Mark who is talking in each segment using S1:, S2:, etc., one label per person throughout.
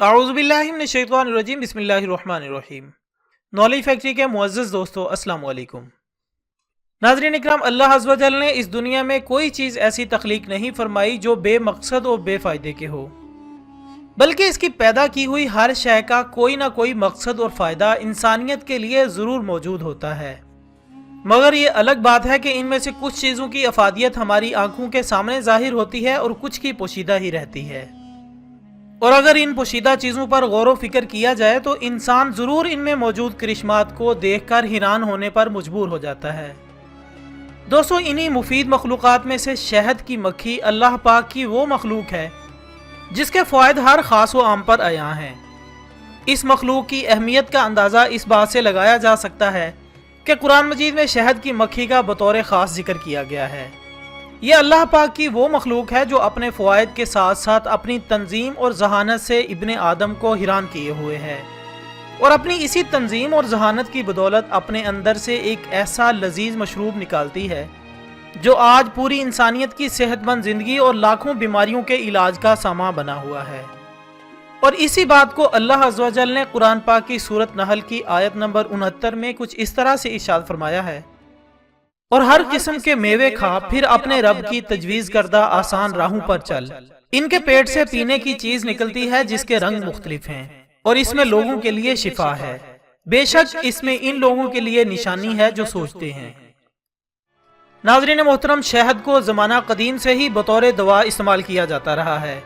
S1: अऊज़ुबिल्लाहि मिनश्शैतानिर्रजीम बिस्मिल्लाहिर्रहमानिर्रहीम। Knowledge factory के मुअज़्ज़ज़ दोस्तों, अस्सलाम वालेकुम। नाज़रीन इकराम, अल्लाह अज़्ज़ व जल ने इस दुनिया में कोई चीज़ ऐसी तख्लीक नहीं फरमाई जो बेमकसद और बेफ़ायदे के हो, बल्कि इसकी पैदा की हुई हर शय का कोई ना कोई मकसद और फ़ायदा इंसानियत के लिए ज़रूर मौजूद होता है। मगर ये अलग बात है कि इनमें से कुछ चीज़ों की अफादियत हमारी आंखों के सामने ज़ाहिर होती है और कुछ की पोशीदा ही रहती है। और अगर इन पोशीदा चीज़ों पर गौर व फिक्र किया जाए तो इंसान ज़रूर इनमें मौजूद करिश्मात को देखकर हैरान होने पर मजबूर हो जाता है। दोस्तों, इन्हीं मुफीद मखलूक़ात में से शहद की मक्खी अल्लाह पाक की वो मखलूक है जिसके फ़वाइद हर ख़ास व आम पर आया हैं। इस मखलूक की अहमियत का अंदाज़ा इस बात से लगाया जा सकता है कि कुरान मजीद में शहद की मक्खी का बतौर ख़ास जिक्र किया गया है। यह अल्लाह पाक की वो मखलूक है जो अपने फ़वाइद के साथ साथ अपनी तंजीम और जहानत से इब्ने आदम को हैरान किए हुए है, और अपनी इसी तंजीम और जहानत की बदौलत अपने अंदर से एक ऐसा लजीज मशरूब निकालती है जो आज पूरी इंसानियत की सेहतमंद ज़िंदगी और लाखों बीमारियों के इलाज का सामा बना हुआ है। और इसी बात को अल्लाह अज़्ज़ व जल ने कुरान पाक की सूरत नहल की आयत नंबर 69 में कुछ इस तरह से इरशाद फरमाया है, और हर किस्म के मेवे खा, फिर अपने रब की तजवीज़ करदा आसान राहों पर चल। इनके पेट से पीने की चीज निकलती है जिसके रंग मुख्तलिफ हैं, और इसमें लोगों के लिए शिफा है। बेशक इसमें इन लोगों के लिए निशानी है जो सोचते हैं। नाज़रीन मोहतरम, शहद को ज़माना कदीम से ही बतौर दवा इस्तेमाल किया जाता रहा है,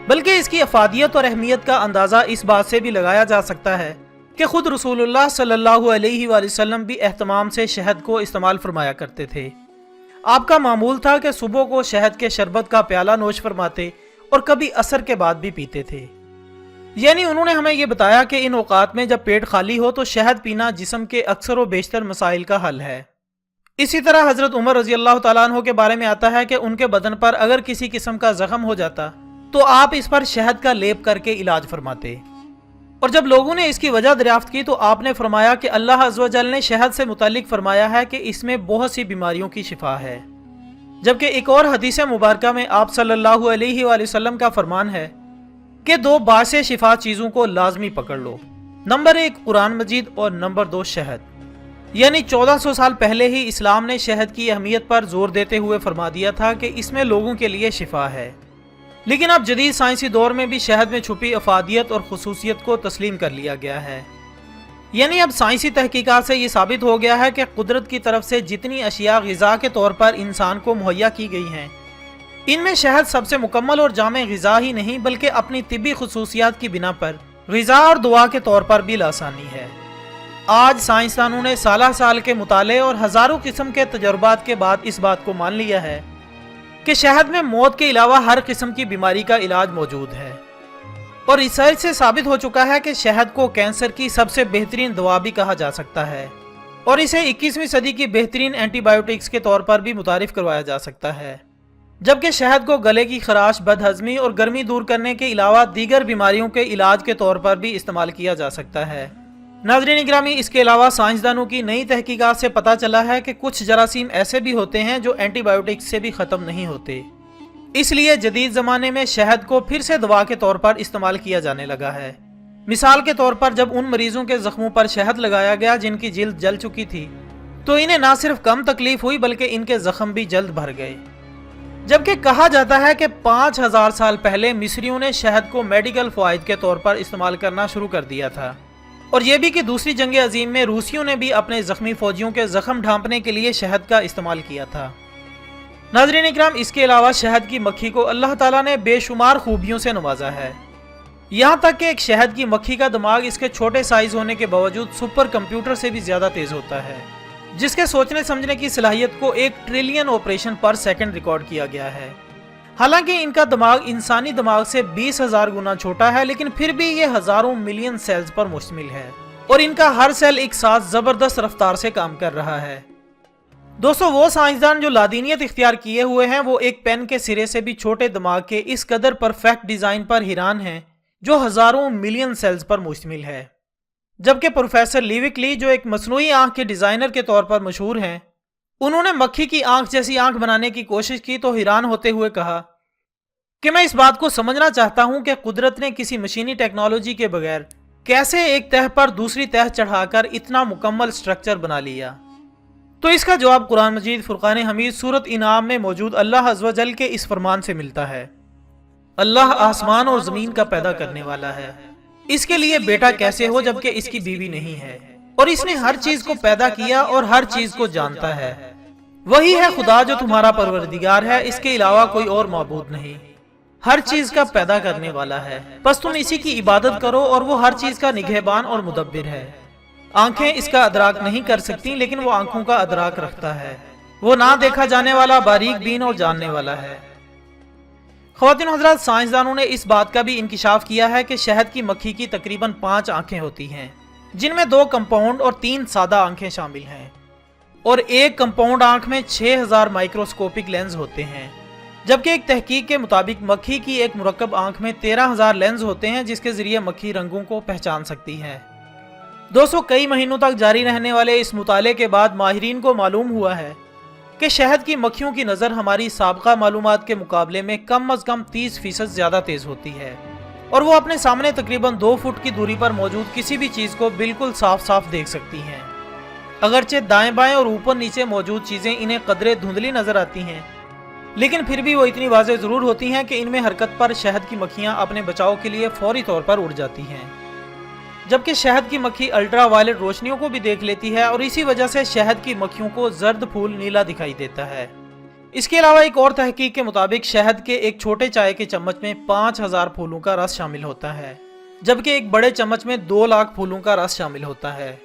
S1: बल्कि इसकी अफादियत और अहमियत का अंदाज़ा इस बात से भी लगाया जा सकता है कि खुद रसूलुल्लाह सल्लल्लाहु अलैहि वसल्लम भी एहतमाम से शहद को इस्तेमाल फरमाया करते थे। आपका मामूल था कि सुबह को शहद के शरबत का प्याला नोश फरमाते और कभी असर के बाद भी पीते थे। यानी उन्होंने हमें यह बताया कि इन औकात में जब पेट खाली हो तो शहद पीना जिस्म के अक्सर व बेशतर मसाइल का हल है। इसी तरह हजरत उमर रजी अल्लाह तआला अन्हु के बारे में आता है कि उनके बदन पर अगर किसी किस्म का जख्म हो जाता तो आप इस पर शहद का लेप करके इलाज फरमाते। और जब लोगों ने इसकी वजह दरियाफ्त की तो आपने फरमाया कि अल्लाह अज़्ज़ व जल ने शहद से मुतालिक फरमाया है कि इसमें बहुत सी बीमारियों की शिफा है। जबकि एक और हदीस मुबारक में आप सल्लल्लाहु अलैहि वसल्लम का फरमान है कि दो बासे शिफा चीज़ों को लाजमी पकड़ लो, नंबर 1 कुरान मजीद और नंबर 2 शहद। यानी 1400 साल पहले ही इस्लाम ने शहद की अहमियत पर जोर देते हुए फरमा दिया था कि इसमें लोगों के लिए शिफा है। लेकिन अब जदीद साइंसी दौर में भी शहद में छुपी अफादियत और खसूसियत को तस्लीम कर लिया गया है। यानी अब साइंसी तहकीकात से ये साबित हो गया है कि कुदरत की तरफ से जितनी अशिया ग़िज़ा के तौर पर इंसान को मुहैया की गई हैं, इनमें शहद सबसे मुकम्मल और जामे ग़िज़ा ही नहीं बल्कि अपनी तिब्बी खसूसियात की बिना पर ग़िज़ा और दुआ के तौर पर भी लासानी है। आज साइंसदानों ने साल साल के मुताले और हज़ारों किस्म के तजुर्बात के बाद इस बात को मान लिया है कि शहद में मौत के अलावा हर किस्म की बीमारी का इलाज मौजूद है। और रिसर्च से साबित हो चुका है कि शहद को कैंसर की सबसे बेहतरीन दवा भी कहा जा सकता है, और इसे 21वीं सदी की बेहतरीन एंटीबायोटिक्स के तौर पर भी मुतारिफ करवाया जा सकता है। जबकि शहद को गले की खराश, बदहजमी और गर्मी दूर करने के अलावा दीगर बीमारियों के इलाज के तौर पर भी इस्तेमाल किया जा सकता है। नाज़रीन गिरामी, इसके अलावा साइंसदानों की नई तहकीकात से पता चला है कि कुछ जरासीम ऐसे भी होते हैं जो एंटीबायोटिक्स से भी ख़त्म नहीं होते। इसलिए जदीद ज़माने में शहद को फिर से दवा के तौर पर इस्तेमाल किया जाने लगा है। मिसाल के तौर पर जब उन मरीजों के ज़ख्मों पर शहद लगाया गया जिनकी जिल्द जल चुकी थी तो इन्हें ना सिर्फ कम तकलीफ हुई बल्कि इनके ज़ख्म भी जल्द भर गए। जबकि कहा जाता है कि 5000 साल पहले मिस्रियों ने शहद को मेडिकल फ़वाइद के तौर पर इस्तेमाल करना शुरू कर दिया था, और यह भी कि दूसरी जंग अजीम में रूसियों ने भी अपने जख्मी फौजियों के जख्म ढांपने के लिए शहद का इस्तेमाल किया था। नाज़रीन इकराम, इसके अलावा शहद की मक्खी को अल्लाह ताला ने बेशुमार खूबियों से नवाजा है। यहाँ तक कि एक शहद की मक्खी का दिमाग इसके छोटे साइज होने के बावजूद सुपर कंप्यूटर से भी ज़्यादा तेज़ होता है, जिसके सोचने समझने की सलाहियत को 1 ट्रिलियन ऑपरेशन पर सेकंड रिकॉर्ड किया गया है। हालांकि इनका दिमाग इंसानी दिमाग से 20,000 गुना छोटा है, लेकिन फिर भी ये हज़ारों मिलियन सेल्स पर मुश्तमिल है, और इनका हर सेल एक साथ ज़बरदस्त रफ्तार से काम कर रहा है। दोस्तों, वो साइंसदान जो लादीनियत इख्तियार किए हुए हैं वो एक पेन के सिरे से भी छोटे दिमाग के इस कदर परफेक्ट डिज़ाइन पर हैरान हैं जो हज़ारों मिलियन सेल्स पर मुश्तमिल है। जबकि प्रोफेसर लीविक ली, जो एक मसनूई आँख के डिज़ाइनर के तौर पर मशहूर हैं, उन्होंने मक्खी की आंख जैसी आंख बनाने की कोशिश की तो हैरान होते हुए कहा कि मैं इस बात को समझना चाहता हूं कि कुदरत ने किसी मशीनी टेक्नोलॉजी के बगैर कैसे एक तह पर दूसरी तह चढ़ाकर इतना मुकम्मल स्ट्रक्चर बना लिया। तो इसका जवाब कुरान मजीद फुरकान हमीद सूरत इनाम में मौजूद अल्लाह अज़्ज़ व जल के इस फरमान से मिलता है, अल्लाह आसमान और ज़मीन का पैदा करने वाला है, इसके लिए बेटा कैसे हो जबकि इसकी बीवी नहीं है, और इसने हर चीज को पैदा किया और हर चीज को जानता है। वही है खुदा जो तुम्हारा परवरदिगार है, इसके अलावा कोई और माबूद नहीं, हर चीज का पैदा करने वाला है, बस तुम इसी की इबादत करो और वो हर चीज का निगहबान और मुदब्बिर है। आंखें इसका अदराक नहीं कर सकती लेकिन वो आंखों का अदराक रखता है, वो ना देखा जाने वाला, बारीक बीन और जानने वाला है। ख़वातीन हज़रात, साइंसदानों ने इस बात का भी इंकिशाफ किया है कि शहद की मक्खी की तकरीबन 5 आंखें होती हैं, जिनमें 2 कंपाउंड और 3 सादा आंखें शामिल हैं, और एक कंपाउंड आंख में 6000 माइक्रोस्कोपिक लेंस होते हैं, जबकि एक तहकीक के मुताबिक मक्खी की एक मुरक्कब आंख में 13000 लेंस होते हैं, जिसके जरिए मक्खी रंगों को पहचान सकती है। दोस्तों, कई महीनों तक जारी रहने वाले इस मुताले के बाद माहिरीन को मालूम हुआ है कि शहद की मक्खियों की नज़र हमारी साबका मालूमात के मुकाबले में कम अज़ कम 30% ज़्यादा तेज़ होती है, और वो अपने सामने तकरीबन 2 फुट की दूरी पर मौजूद किसी भी चीज़ को बिल्कुल साफ साफ देख सकती हैं। अगरचे दाएं बाएं और ऊपर नीचे मौजूद चीज़ें इन्हें कदरे धुंधली नज़र आती हैं, लेकिन फिर भी वो इतनी वाज़ेह ज़रूर होती हैं कि इनमें हरकत पर शहद की मक्खियाँ अपने बचाव के लिए फौरी तौर पर उड़ जाती हैं, जबकि शहद की मक्खी अल्ट्रा वायलेट रोशनियों को भी देख लेती है, और इसी वजह से शहद की मक्खियों को जर्द फूल नीला दिखाई देता है। इसके अलावा एक और तहकीक के मुताबिक शहद के एक छोटे चाय के चम्मच में 5000 फूलों का रस शामिल होता है, जबकि एक बड़े चम्मच में 2 लाख फूलों का रस शामिल होता है।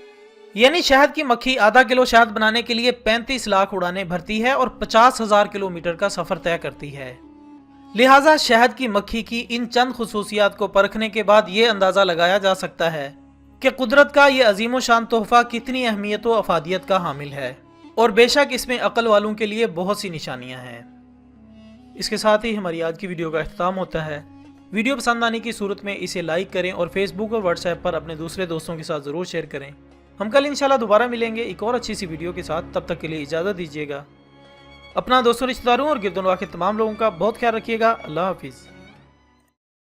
S1: यानी शहद की मक्खी आधा किलो शहद बनाने के लिए 35 लाख उड़ानें भरती है और 50,000 किलोमीटर का सफर तय करती है। लिहाजा शहद की मक्खी की इन चंद खुसूसियात को परखने के बाद ये अंदाज़ा लगाया जा सकता है कि कुदरत का ये अजीम शान तोहफा कितनी अहमियत व अफादियत का हामिल है, और बेशक इसमें अक्ल वालों के लिए बहुत सी निशानियां हैं। इसके साथ ही हमारी आज की वीडियो का इख्तिताम होता है। वीडियो पसंद आने की सूरत में इसे लाइक करें और फेसबुक और व्हाट्सएप पर अपने दूसरे दोस्तों के साथ ज़रूर शेयर करें। हम कल इंशाल्लाह दोबारा मिलेंगे एक और अच्छी सी वीडियो के साथ, तब तक के लिए इजाज़त दीजिएगा। अपना दोस्तों, रिश्तेदारों और गिरदोनवा के तमाम लोगों का बहुत ख्याल रखिएगा। अल्लाह हाफिज़।